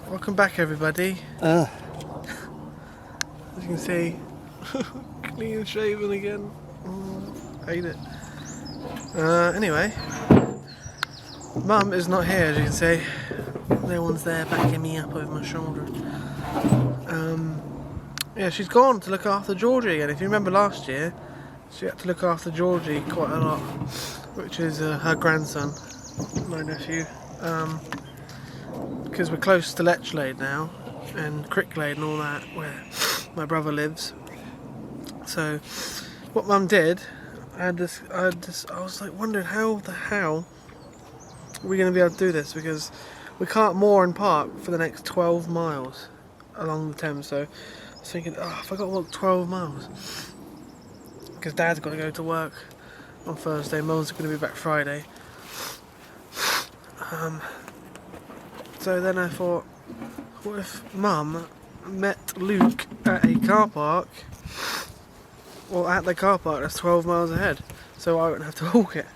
Welcome back, everybody. As you can see, clean shaven again. Hate it. Anyway, Mum is not here, as you can see. No one's there backing me up over my shoulder. Yeah, she's gone to look after Georgie again. If you remember last year, she had to look after Georgie quite a lot, which is her grandson, my nephew. Because we're close to Lechlade now, and Cricklade and all that, where my brother lives. So, what Mum did, I was like wondering how the hell are we going to be able to do this, because we can't moor and park for the next 12 miles along the Thames. So, I was thinking, oh, if I got to walk 12 miles, because Dad's got to go to work on Thursday, Mum's going to be back Friday. So then I thought, what if Mum met Luke at a car park, or at the car park that's 12 miles ahead, so I wouldn't have to walk it.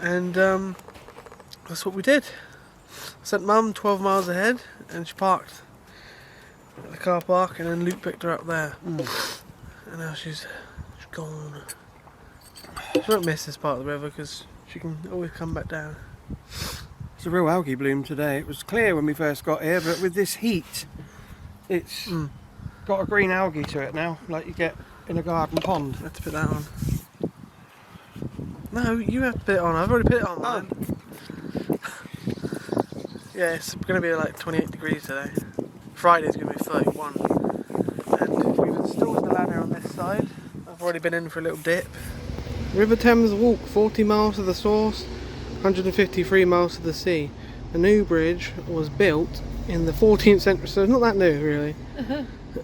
And that's what we did. I sent Mum 12 miles ahead, and she parked at the car park, and then Luke picked her up there. And now she's gone. She won't miss this part of the river because she can always come back down. It's a real algae bloom today. It was clear when we first got here, but with this heat, it's got a green algae to it now, like you get in a garden pond. I have to put that on. No, you have to put it on. I've already put it on, man. Yeah, it's going to be like 28 degrees today. Friday's going to be 31. And we've installed the ladder on this side. I've already been in for a little dip. River Thames walk, 40 miles to the source, 153 miles to the sea. The Newbridge was built in the 14th century, so it's not that new really,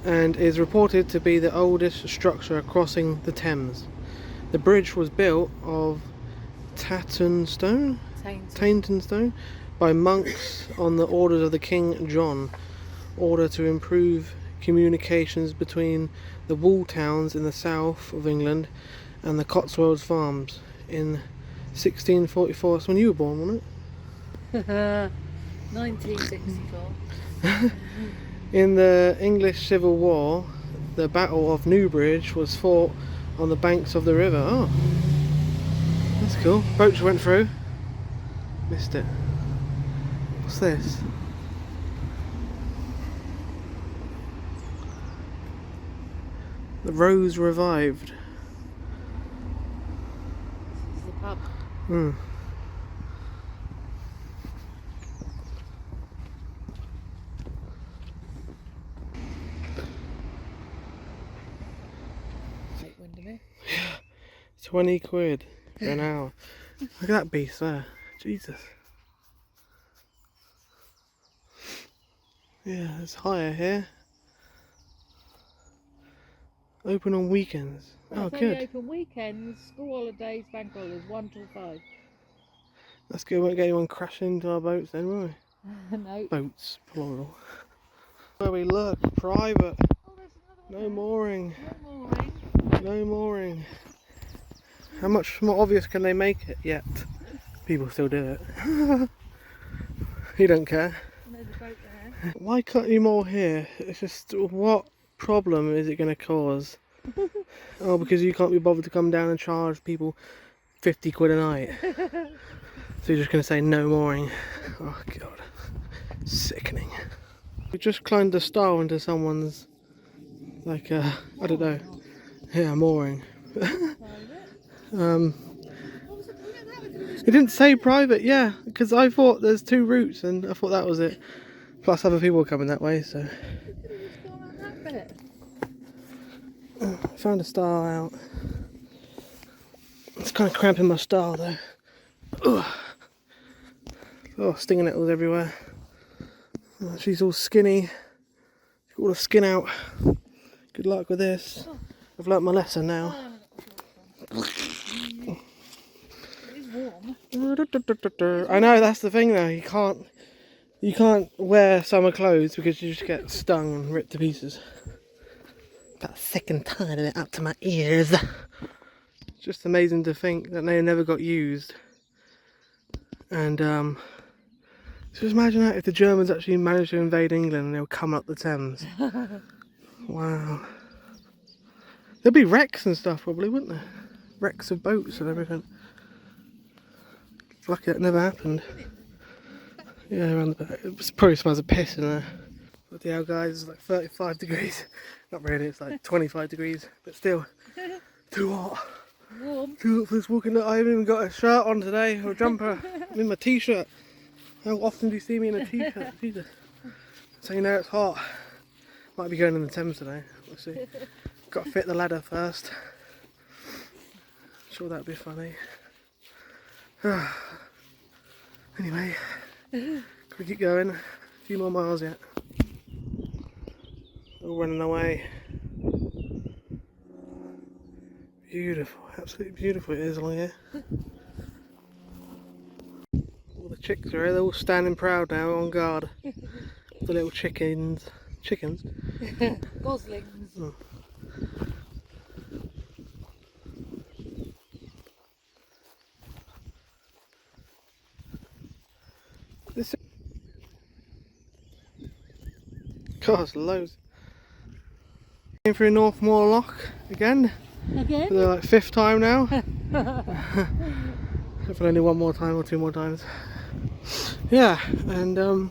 and is reported to be the oldest structure crossing the Thames. The bridge was built of Tainton stone by monks on the orders of the King John, order to improve communications between the wool towns in the south of England and the Cotswolds farms in 1644. That's when you were born, wasn't it? 1964. In the English Civil War, the Battle of Newbridge was fought on the banks of the river. Oh, that's cool. Boats went through. Missed it. What's this? The Rose revived. This is the pub. Take wind of me. 20 quid for an hour. Look at that beast there. Jesus. Yeah, it's higher here. Open on weekends. Oh, It's good. only open weekends, school holidays, bank holidays, 1 till 5. That's good. Won't get anyone crashing into our boats then, will we? No. Boats, plural. Where we look, private. Oh, there's another one. No there. mooring. No mooring. No mooring. How much more obvious can they make it yet? People still do it. You don't care. And there's a boat there. Why can't you moor here? It's just, what problem is it going to cause? Oh, because you can't be bothered to come down and charge people 50 quid a night. So you're just going to say no mooring. Oh god. Sickening. We just climbed the stile into someone's, like, I don't know. Yeah, mooring. It didn't say private, yeah, because I thought there's 2 routes and I thought that was it. Plus other people were coming that way, so. Found a star out. It's kind of cramping my star though. Ugh. Oh, stinging nettles everywhere. Oh, she's all skinny. Got all the skin out. Good luck with this. I've learnt my lesson now. It is warm. I know, that's the thing though. You can't wear summer clothes because you just get stung and ripped to pieces. Got sick and tired of it up to my ears. It's just amazing to think that they never got used. And Just imagine that if the Germans actually managed to invade England and they were coming up the Thames. Wow. There'd be wrecks and stuff probably, wouldn't there? Wrecks of boats and everything. Lucky that never happened. Yeah, around the back. It probably smells of piss in there. But the guys, it's like 35 degrees. Not really, it's like 25 degrees. But still, too hot. Warm. Too hot for this walking. I haven't even got a shirt on today, or a jumper. I'm in my t-shirt. How often do you see me in a t-shirt? Jesus. So you know it's hot. Might be going in the Thames today. We'll see. Got to fit the ladder first. Sure that'd be funny. Anyway, gotta keep going. A few more miles yet. All running away. Beautiful, absolutely beautiful it is along here. All the chicks are here, they're all standing proud now on guard. The little chickens. Chickens? Goslings. Oh. This God, loads. Came through Northmore Lock again. Again? For the like 5th time now. Hopefully only one more time or 2 more times. Yeah, and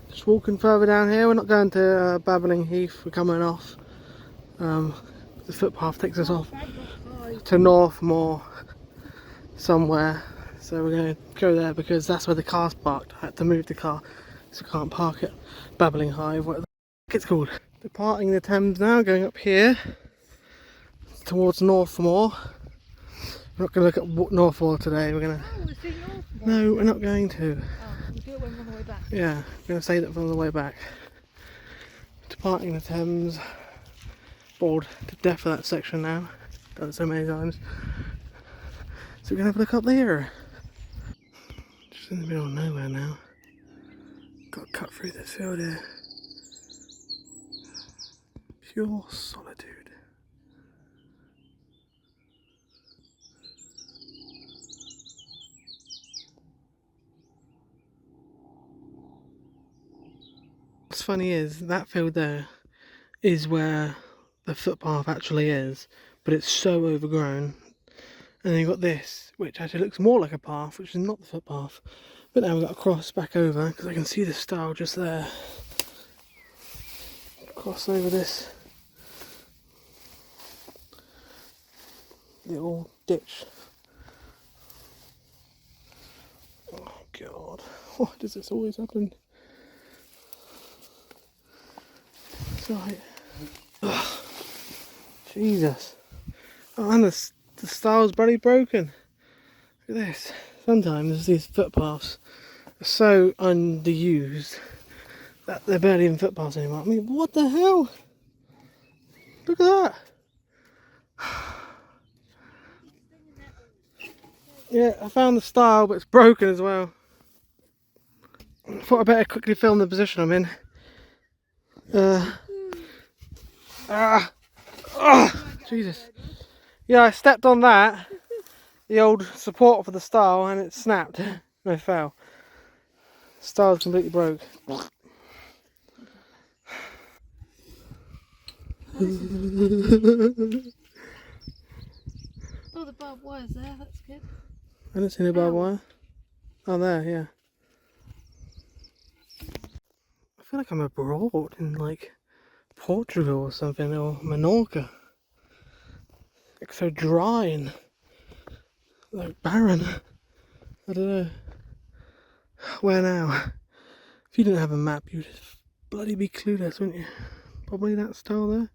just walking further down here. We're not going to Babbling Heath. We're coming off. The footpath takes us off to Northmore somewhere. So we're going to go there because that's where the car's parked. I had to move the car, so I can't park it. Babbling Hive, whatever it's called. Departing the Thames now, going up here towards Northmore. We're not going to look at Northmore today. We're going to. Oh, we're seeing Northmore. No, we're not going to. Oh, we'll do it when we're on the way back. Yeah, we're going to say that from the way back. Departing the Thames. Bored to death of that section now. Done it so many times. So we're going to have a look up there. Just in the middle of nowhere now. Got to cut through this field here. Pure solitude. What's funny is that field there is where the footpath actually is, but it's so overgrown. And then you've got this, which actually looks more like a path, which is not the footpath. But now we've got to cross back over because I can see the stile just there. Cross over this little ditch. Oh God, why does this always happen? It's right. Ugh. Jesus. Oh, and the stile's bloody broken. Look at this. Sometimes these footpaths are so underused that they're barely even footpaths anymore. I mean, what the hell? Look at that. Yeah, I found the stile, but it's broken as well. I thought I'd better quickly film the position I'm in. Jesus. Yeah, I stepped on that, the old support for the stile, and it snapped. No, it fell. The stile's completely broke. Oh, the barbed wire's there, that's good. I didn't see any barbed wire. Oh, there, yeah. I feel like I'm abroad in like Portugal or something, or Menorca. It's so dry and like barren. I don't know. Where now? If you didn't have a map, you'd bloody be clueless, wouldn't you? Probably that style there.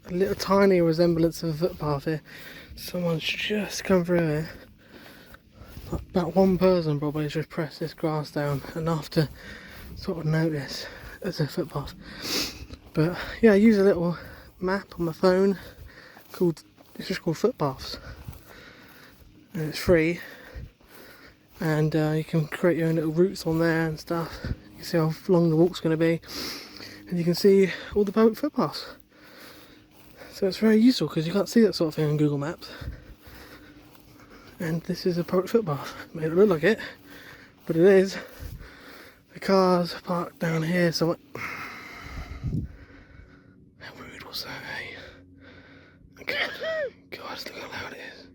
A little tiny resemblance of a footpath here. Someone's just come through here. About one person probably has just pressed this grass down enough to sort of notice as a footpath. But yeah, I use a little map on my phone called, it's just called Footpaths, and it's free, and you can create your own little routes on there and stuff. You can see how long the walk's going to be, and you can see all the public footpaths. So it's very useful because you can't see that sort of thing on Google Maps. And this is a public footpath. It may not look like it, but it is. car's parked down here, so how rude was that, eh? God, look how loud it is.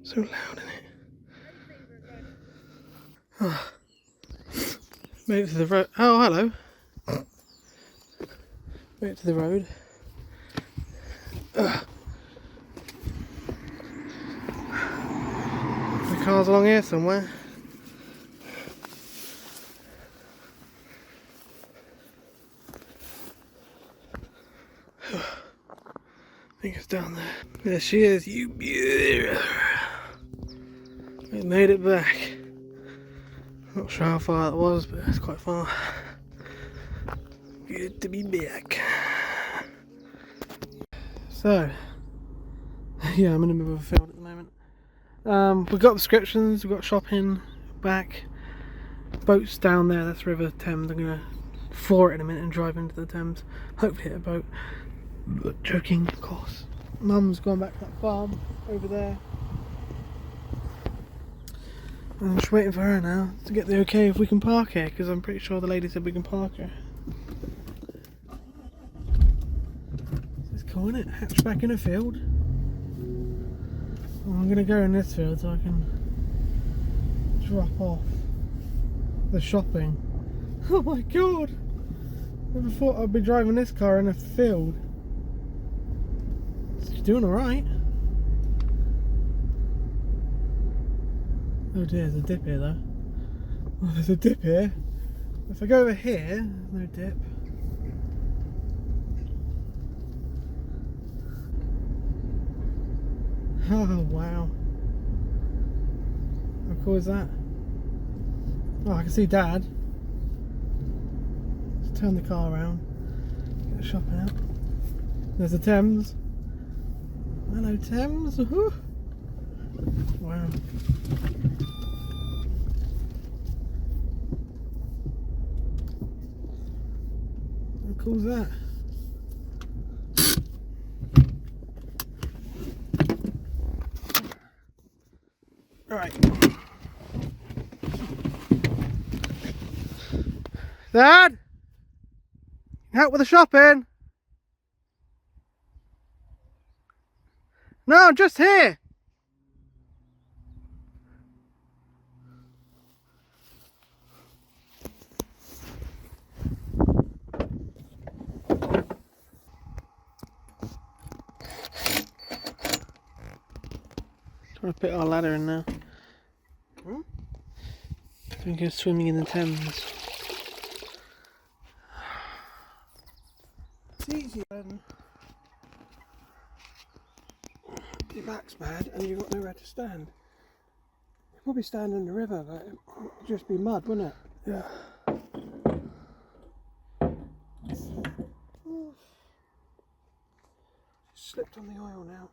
So loud, isn't it? Oh. Made it to the road. Oh, hello. Made it to the road. The car's along here somewhere. I think it's down there. There she is, you beauty. We made it back. Not sure how far that was, but it's quite far. Good to be back. So, yeah, I'm in the middle of a field at the moment. We've got prescriptions, we've got shopping back. Boat's down there, that's River Thames. I'm going to floor it in a minute and drive into the Thames. Hopefully hit a boat. But joking, of course. Mum's gone back to that farm over there. I'm just waiting for her now to get the okay if we can park here, because I'm pretty sure the lady said we can park her. It's cool, isn't it? Hatch back in a field. Well, I'm going to go in this field so I can drop off the shopping. Oh my god! Never thought I'd be driving this car in a field. She's doing alright. Oh dear, there's a dip here though. Oh, there's a dip here. If I go over here, no dip. Oh wow. How cool is that? Oh, I can see Dad. Let's turn the car around. Get the shopping out. There's the Thames. Hello Thames. Woohoo. Wow. How cool is that? Right. Dad? Help with the shopping? No, I'm just here. Trying to put our ladder in now. So we can go swimming in the Thames. It's easy when your back's bad and you've got nowhere to stand. You'd probably stand in the river, but it would just be mud, wouldn't it? Yeah. Slipped on the oil now.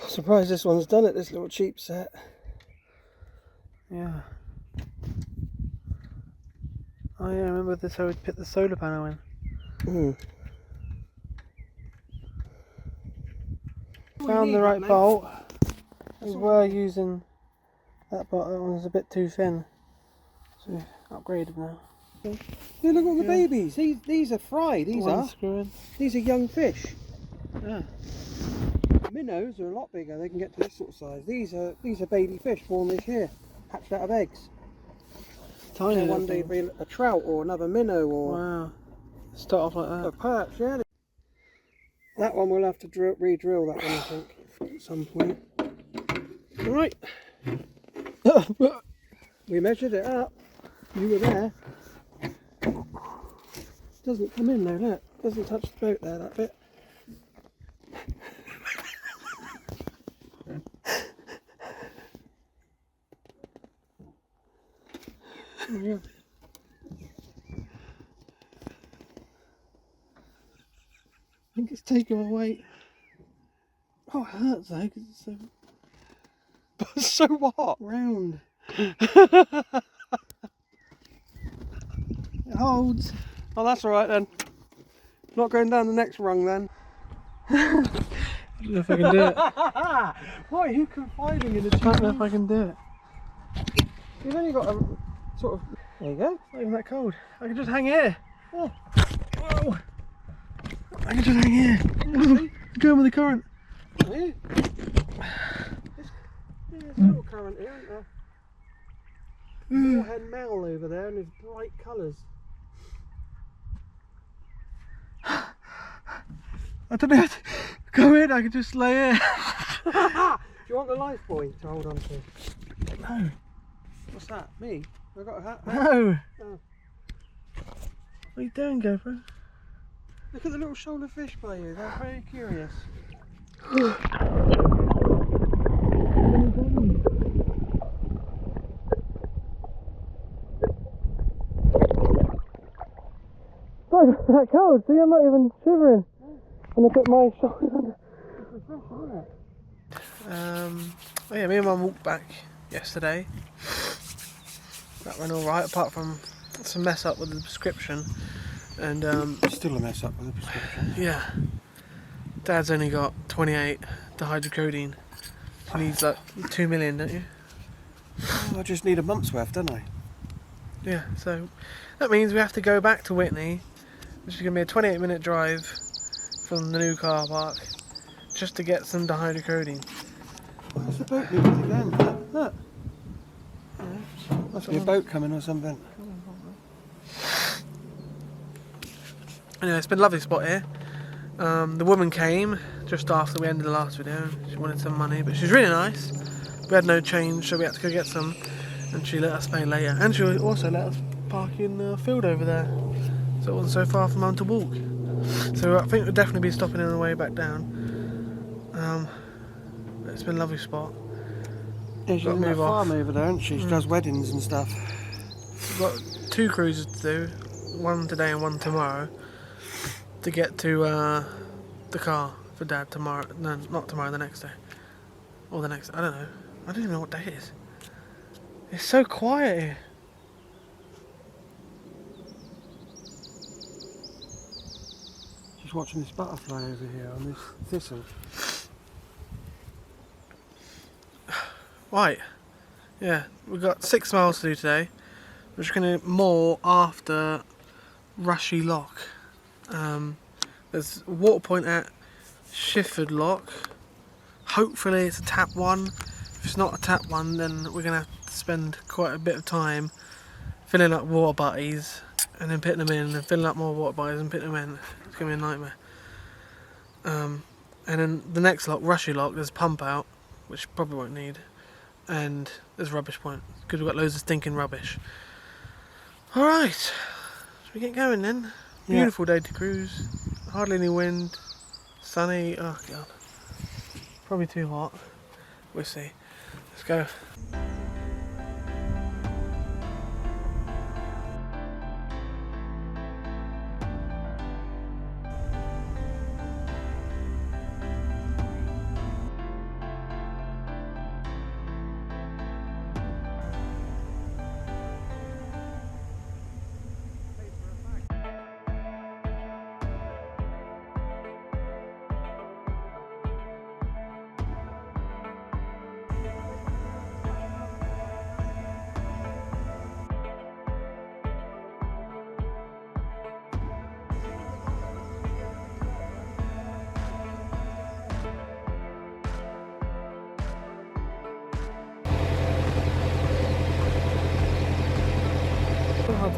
Surprised this one's done it, this little cheap set. Yeah. Oh yeah, I remember this how we put the solar panel in. Found the right bolt. We were using that bolt, that one's a bit too thin. So we've upgraded now. Yeah, look at the babies. These are fry. These are young fish. Yeah. Minnows are a lot bigger. They can get to this sort of size. These are baby fish born this year, hatched out of eggs. Tiny. So one day be a trout or another minnow or Wow. Start off like a that. perch. Yeah. That one we'll have to re-drill that one, I think, at some point. Right. We measured it up. You were there. Doesn't come in though, look. Doesn't touch the boat there, that bit. Oh, yeah. I think it's taking my weight. Oh, it hurts though, because it's so So what? round. It holds. Oh, that's alright then. Not going down the next rung then. I don't know if I can do it. Why are you confiding in the I don't know if I can do it. You've only got a sort of... There you go. It's not even that cold. I can just hang here. Oh. Whoa. I can just hang here. Going with the current. Yeah. There's a little current here, isn't there? Moorhen Mel over there and his bright colours. I don't know how to go in, I can just lay here. Do you want the life buoy to hold on to? No. What's that? Me? I got a hat? No. Oh. What are you doing, GoPro? Look at the little shoulder fish by you, they're very curious. Oh, it's that cold, see, I'm not even shivering. And I put my shoulder under. Oh yeah, me and Mum walked back yesterday. That went alright, apart from some mess up with the prescription. And Still a mess up with the prescription. yeah, Dad's only got 28 dihydrocodone. He needs like 2 million, don't you? Oh, I just need a month's worth, don't I? Yeah, so that means we have to go back to Whitney, which is going to be a 28-minute drive from the new car park, just to get some dihydrocodone. Where's the boat moving again? Look. Yeah. Must be a boat coming or something. Anyway, it's been a lovely spot here. The woman came just after we ended the last video. She wanted some money, but she's really nice. We had no change, so we had to go get some, and she let us pay later. And she also let us park in the field over there, so it wasn't so far from home to walk. So I think we'll definitely be stopping on the way back down. It's been a lovely spot. Yeah, she's Got to in that move off. farm over there, isn't she? She does weddings and stuff. We've got 2 cruises to do, one today and one tomorrow, to get to the car for Dad tomorrow. No, not tomorrow, the next day. Or the next, I don't know. I don't even know what day it is. It's so quiet here. She's watching this butterfly over here on this thistle. Right, yeah, we've got 6 miles to do today. We're just going to moor after Rushey Lock. There's a water point at Shifford Lock. Hopefully it's a tap one. If it's not a tap one, then we're going to have to spend quite a bit of time filling up water butties and then putting them in, and filling up more water butties and putting them in. It's going to be a nightmare. And then the next lock, Rushey Lock, there's a pump out, which probably won't need. And there's a rubbish point, because we've got loads of stinking rubbish. Alright, should we get going then? Yeah. Beautiful day to cruise, hardly any wind, sunny, oh god, probably too hot, we'll see. Let's go.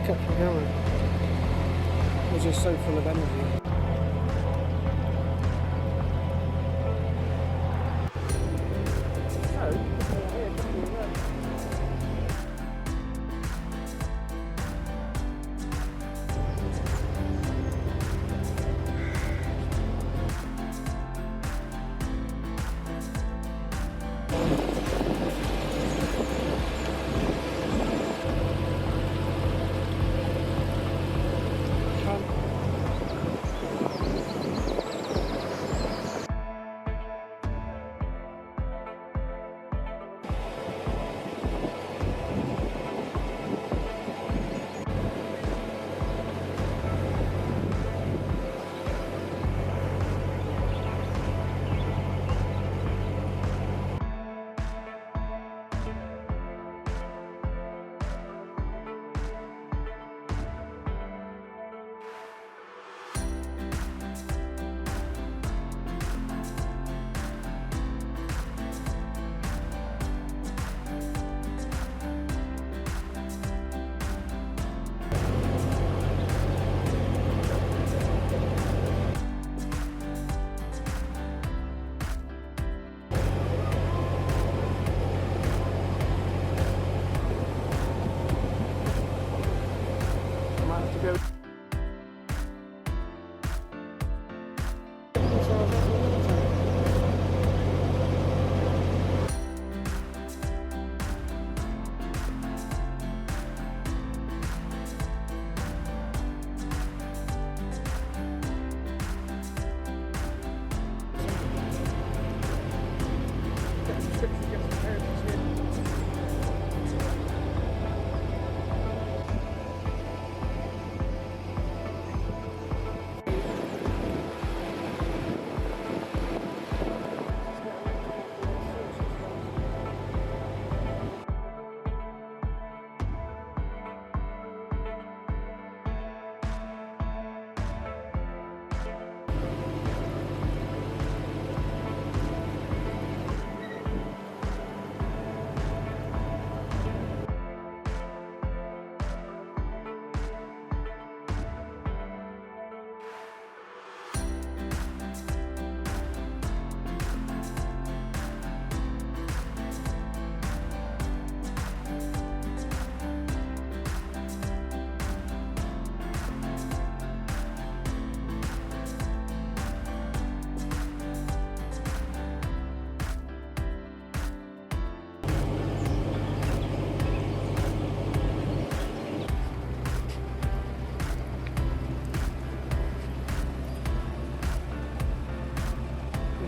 kept me going. It was just so full of energy.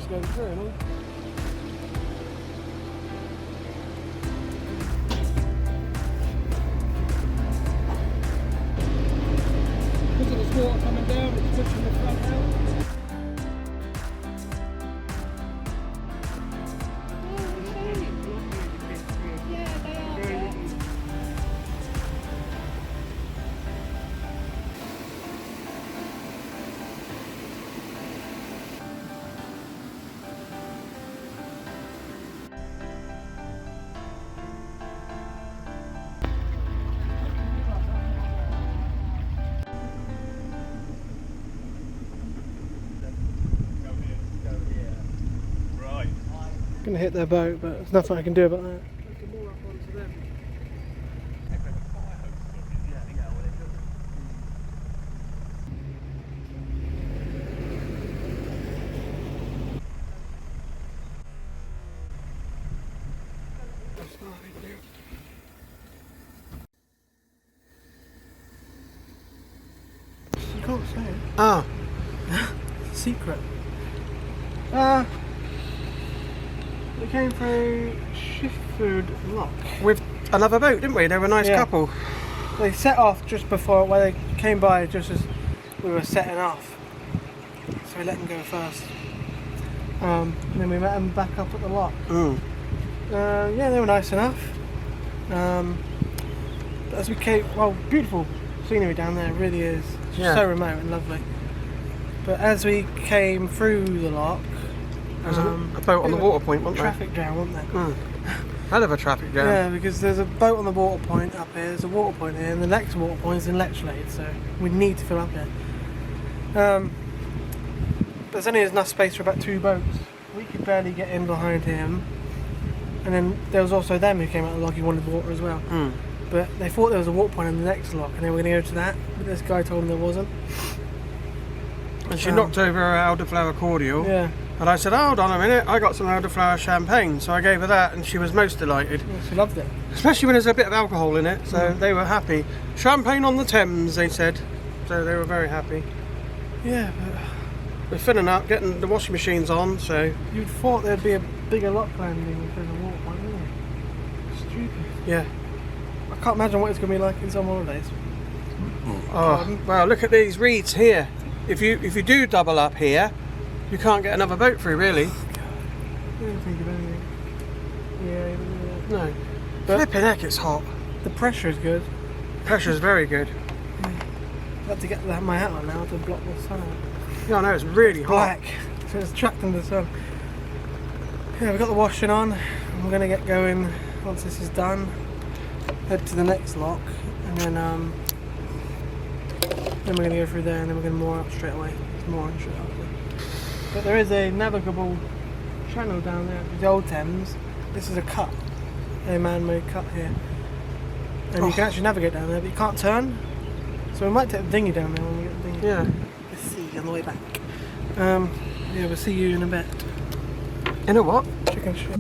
Going through, no? Look at the water coming down, it's pushing the front out. Gonna hit their boat, but there's nothing I can do about that. You can't say it. Ah, Secret. We came through Shifford Lock. with another boat, didn't we? They were a nice Yeah. couple. They set off just before, well, they came by just as we were setting off. So we let them go first. And then we met them back up at the lock. Yeah, they were nice enough. But as we came, well, beautiful scenery down there, it really is. It's Yeah. so remote and lovely. But as we came through the lock, There was a boat on the water point, wasn't there? traffic jam, wasn't there? Hell of a traffic jam. Yeah, because there's a boat on the water point up here, there's a water point here, and the next water point is in Lechlade, so we need to fill up here. There's only enough space for about 2 boats. We could barely get in behind him. And then there was also them who came out of the lock who wanted water as well. But they thought there was a water point in the next lock and they were going to go to that, but this guy told them there wasn't. And she knocked over her elderflower cordial. Yeah. And I said, oh, hold on a minute, I got some elderflower champagne. So I gave her that and she was most delighted. Yeah, she loved it. Especially when there's a bit of alcohol in it, so they were happy. Champagne on the Thames, they said. So they were very happy. Yeah, but We're filling up, getting the washing machines on, so... you'd thought there'd be a bigger lock landing if there's a water point, wouldn't you? Stupid. Yeah. I can't imagine what it's going to be like in summer holidays. Oh, well, look at these reeds here. If you do double up here, you can't get another boat through, really. I didn't think of anything. Yeah, No. But- Flipping heck, it's hot. the pressure is good. Pressure's very good. I've got to get my hat on now to block the sun out. Yeah, I know, it's really hot. Black, so it's attracting the sun. Yeah, we've got the washing on. I'm going to get going once this is done. Head to the next lock, and then we're going to go through there, and then we're going to moor out straight away. There's more on straight after. But there is a navigable channel down there, the old Thames. This is a cut, a man-made cut here, and you can actually navigate down there, but you can't turn. So we might take the dinghy down there when we get the dinghy. Yeah. Let's see on the way back. Yeah, we'll see you in a bit. In a what? Chicken shit.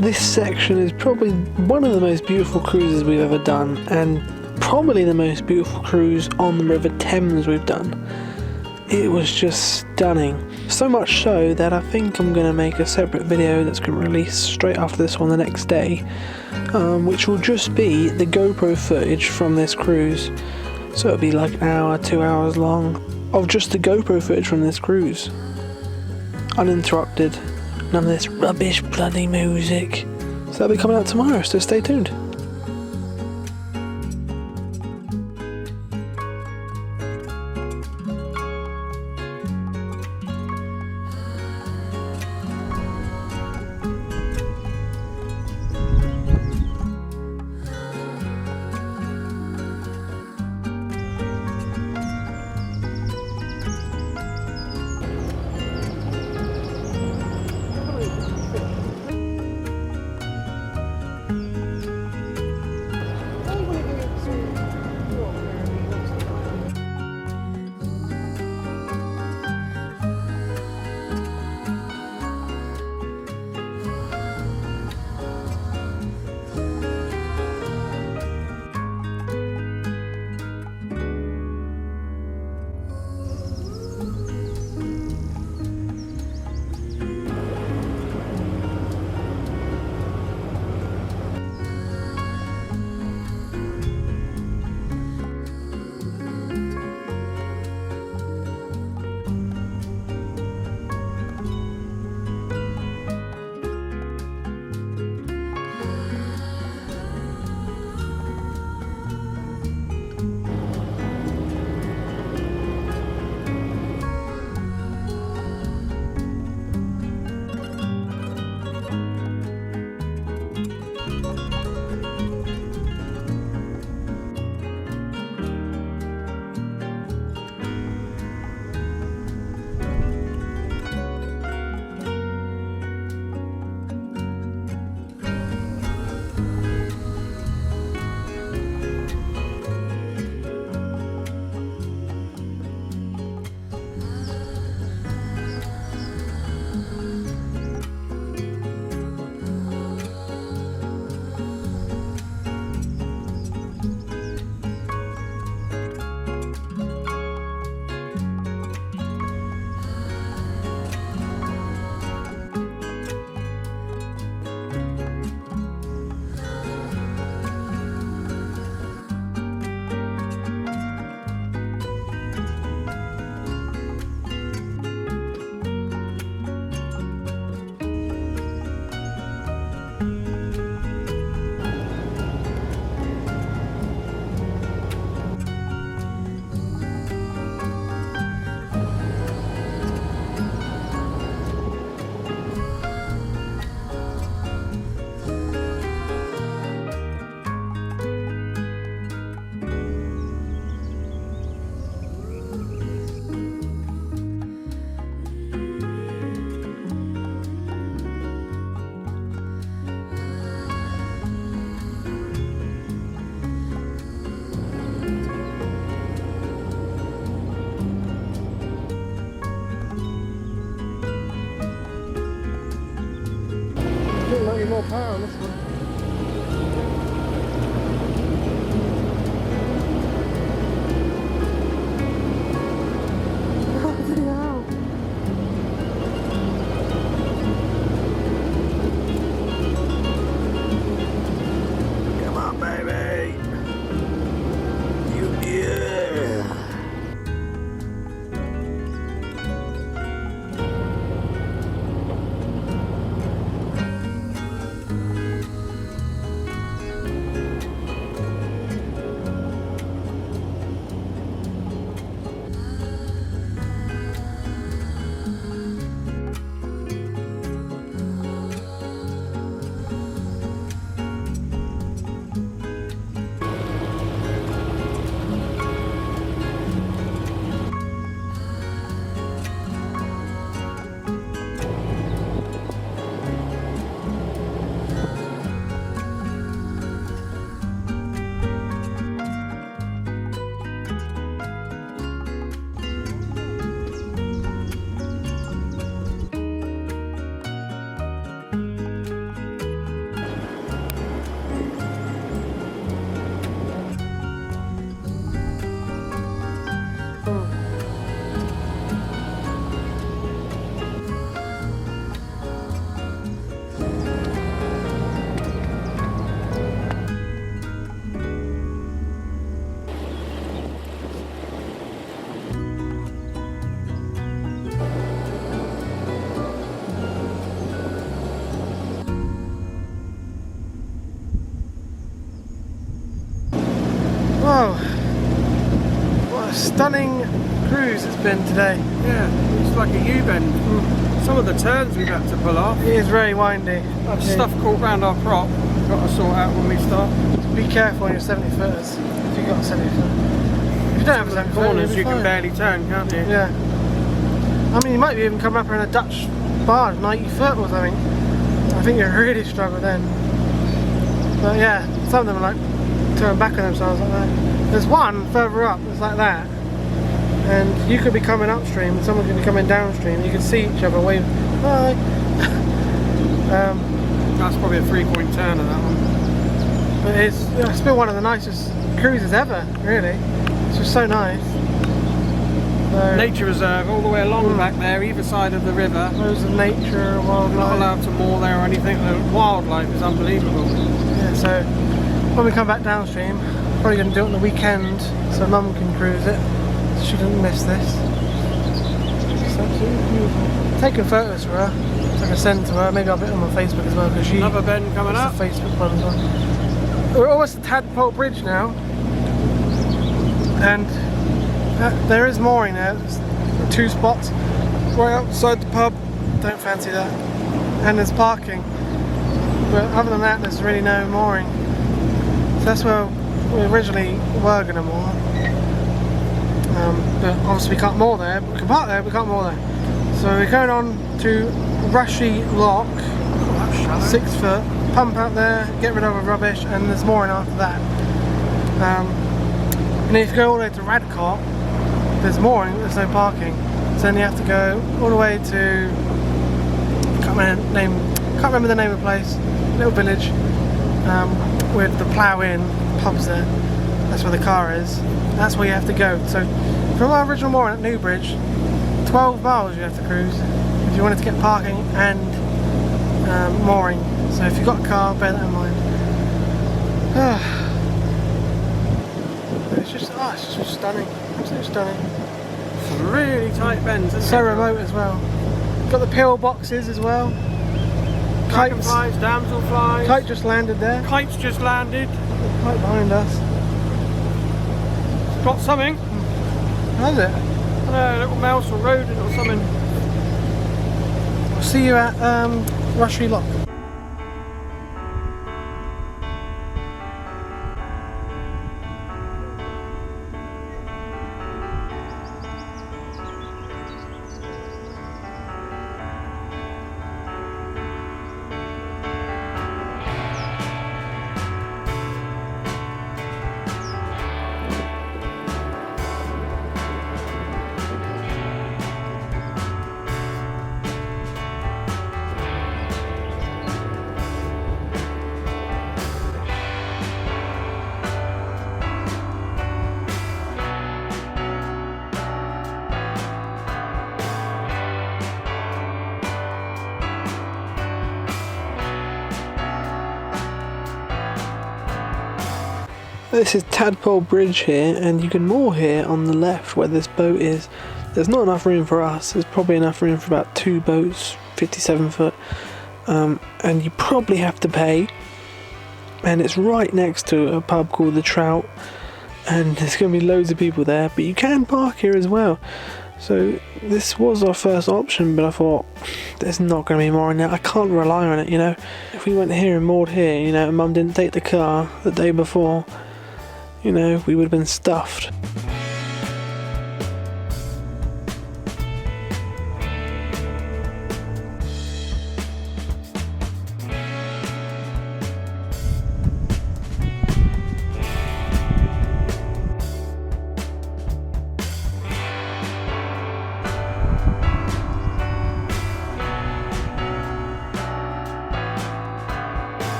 This section is probably one of the most beautiful cruises we've ever done, and probably the most beautiful cruise on the River Thames we've done. It was just stunning. So much so that I think I'm going to make a separate video that's going to release straight after this one the next day, which will just be the GoPro footage from this cruise. So it'll be like an hour, 2 hours long of just the GoPro footage from this cruise. Uninterrupted. None of this rubbish bloody music. So that'll be coming out tomorrow, so stay tuned. more power on this one. Come on, baby. Whoa, what a stunning cruise it's been today. Yeah, it's like a U-bend. Some of the turns we've had to pull off. It is very windy. I've stuff caught round our prop. We've got to sort out when we start. Be careful on your 70 footers if you've got a 70 footer. If you don't have a 70 Corners footer, you can barely turn, can't you? Yeah. I mean, you might be even coming up in a Dutch barge, 90 foot or something. I think you'd really struggle then. But yeah, some of them are like turn back on themselves like that. There's one further up that's like that, and you could be coming upstream and someone could be coming downstream. You can see each other wave. Bye. That's probably a 3-point turn of that one. But it's been one of the nicest cruises ever, really. It's just so nice. So, Nature reserve all the way along back there, either side of the river. loads of nature, wildlife. Not allowed to moor there or anything. The wildlife is unbelievable. Yeah, so when we come back downstream, probably going to do it on the weekend so Mum can cruise it. She didn't miss this. It's absolutely beautiful. Taking photos for her, so I can send to her. Maybe I'll put it on my Facebook as well because she. Another bend coming up. The Facebook one as well. We're almost at Tadpole Bridge now, and there is mooring there. There's 2 spots right outside the pub. Don't fancy that. And there's parking. But other than that, there's really no mooring. So that's where we originally were going to moor. But obviously we can't moor there. We can park there, but we can't moor there. So we're going on to Rushey Lock, 6 foot, pump out there, get rid of the rubbish, and there's mooring after that. And if you go all the way to Radcott, there's mooring, there's no parking. So then you have to go all the way to, can't remember the name of the place, little village, with the plough in, pubs there. That's where the car is. That's where you have to go. So from our original mooring at Newbridge, 12 miles you have to cruise if you wanted to get parking and mooring. So if you've got a car, bear that in mind. It's just stunning. Absolutely stunning. Some really tight bends. So remote as well. Got the pill boxes as well. Dragonflies, damselflies. Kite just landed there. Kite's just landed. Right behind us. Got something. How's it? I don't know, a little mouse or rodent or something. I'll see you at Rushey Lock. This is Tadpole Bridge here, and you can moor here on the left where this boat is. There's not enough room for us. There's probably enough room for about 2 boats, 57 foot. And you probably have to pay. And it's right next to a pub called The Trout. And there's going to be loads of people there, but you can park here as well. So this was our first option, but I thought there's not going to be more in there. I can't rely on it, you know. If we went here and moored here, you know, and Mum didn't take the car the day before, you know, we would have been stuffed.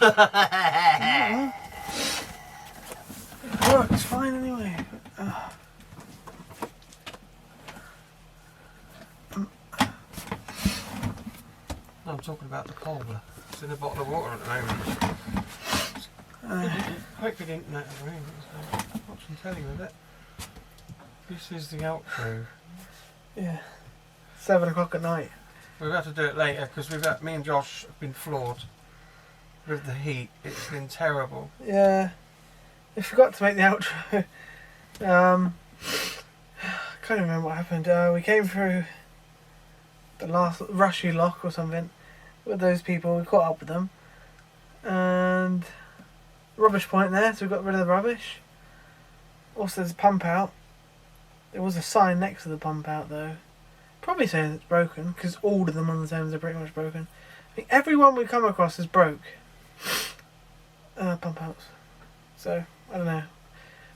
It works fine anyway. I'm talking about the cobbler. It's in a bottle of water at the moment. Hope you didn't know the room. Watching telly with it. This is the outro. Yeah. 7 o'clock at night. We've had to do it later because me and Josh have been floored with the heat. It's been terrible. Yeah. I forgot to make the outro. I can't remember what happened. We came through the last Rushey lock or something with those people. We caught up with them. And rubbish point there, so we got rid of the rubbish. Also there's a pump out. There was a sign next to the pump out though. Probably saying it's broken, because all of them on the Thames are pretty much broken. I think everyone we come across is broke. Pump outs. So, I don't know.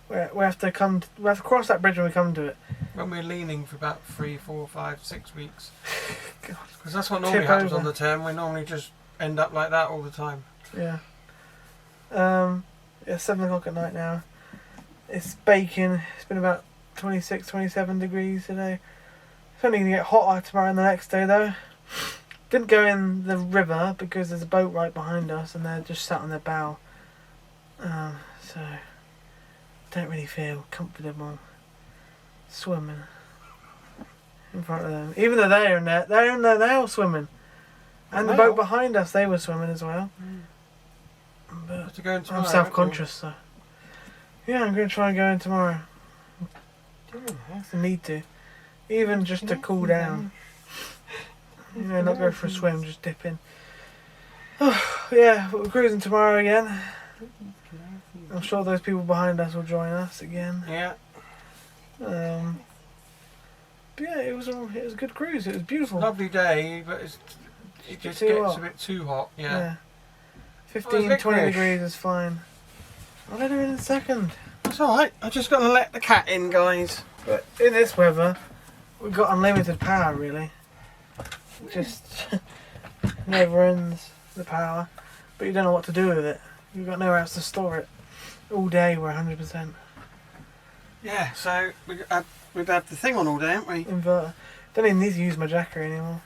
We have to cross that bridge when we come to it. When we're leaning for about 3, 4, 5, 6 weeks. God. Because that's what normally happens over on the Thames. We normally just end up like that all the time. Yeah. Yeah, 7 o'clock at night now. It's baking. It's been about 26, 27 degrees today. It's only going to get hotter tomorrow and the next day though. Didn't go in the river because there's a boat right behind us and they're just sat on their bow. So, don't really feel comfortable swimming. in front of them. Even though they're in there, they're all swimming. And the boat behind us, they were swimming as well. But To go in tomorrow, I'm self-conscious, so yeah, I'm going to try and go in tomorrow. I need to, even just to cool down. You know, not go for a swim, just dip in. Yeah, we're cruising tomorrow again. I'm sure those people behind us will join us again. Yeah. But yeah, it was a good cruise. It was beautiful. Lovely day, but it just gets a bit too hot. Yeah. 15, 20 degrees is fine. I'll let her in a second. That's alright. I just got to let the cat in, guys. But in this weather, we've got unlimited power, really. Just never ends, the power. But you don't know what to do with it. You've got nowhere else to store it. All day we're 100%. Yeah, so we've had the thing on all day, haven't we? Inverter. Don't even need to use my Jackery anymore.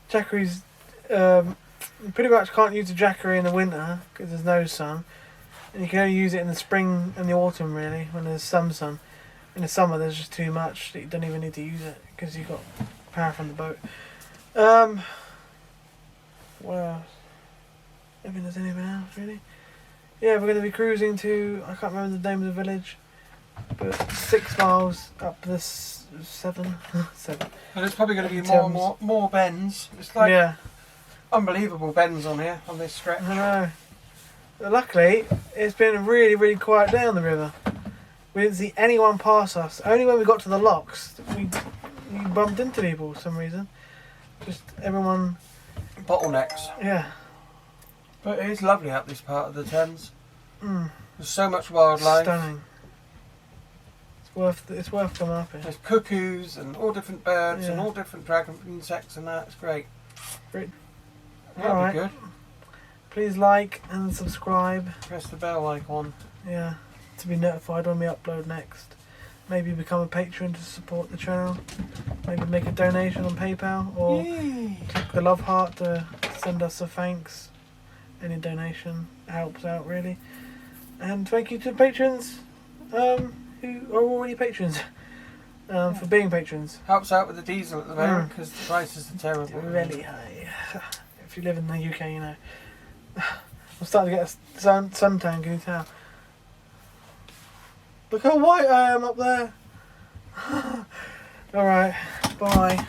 Jackery's pretty much can't use the Jackery in the winter because there's no sun. And you can only use it in the spring and the autumn, really, when there's some sun. In the summer there's just too much that you don't even need to use it because you've got power from the boat. What else? I don't think there's anything else really. Yeah, we're going to be cruising to, I can't remember the name of the village, but 6 miles up this 7. And there's probably going to be more bends. It's like unbelievable bends on here on this stretch. I know. But luckily, it's been a really, really quiet day on the river. We didn't see anyone pass us. Only when we got to the locks, we bumped into people for some reason. Just everyone. Bottlenecks. Yeah. But it is lovely up this part of the Thames. There's so much wildlife. Stunning. It's worth coming up here. There's cuckoos and all different birds and all different dragon insects and that. It's great. Great. That'll be good. Please like and subscribe. Press the bell icon. Yeah. To be notified when we upload next. Maybe become a patron to support the channel. Maybe make a donation on PayPal or click the love heart to send us a thanks. Any donation helps out really. And thank you to patrons who are already patrons for being patrons. Helps out with the diesel at the moment because the prices are terrible. Really high. If you live in the UK, you know. I'm starting to get a suntan, can you tell? Look how white I am up there. Alright, bye.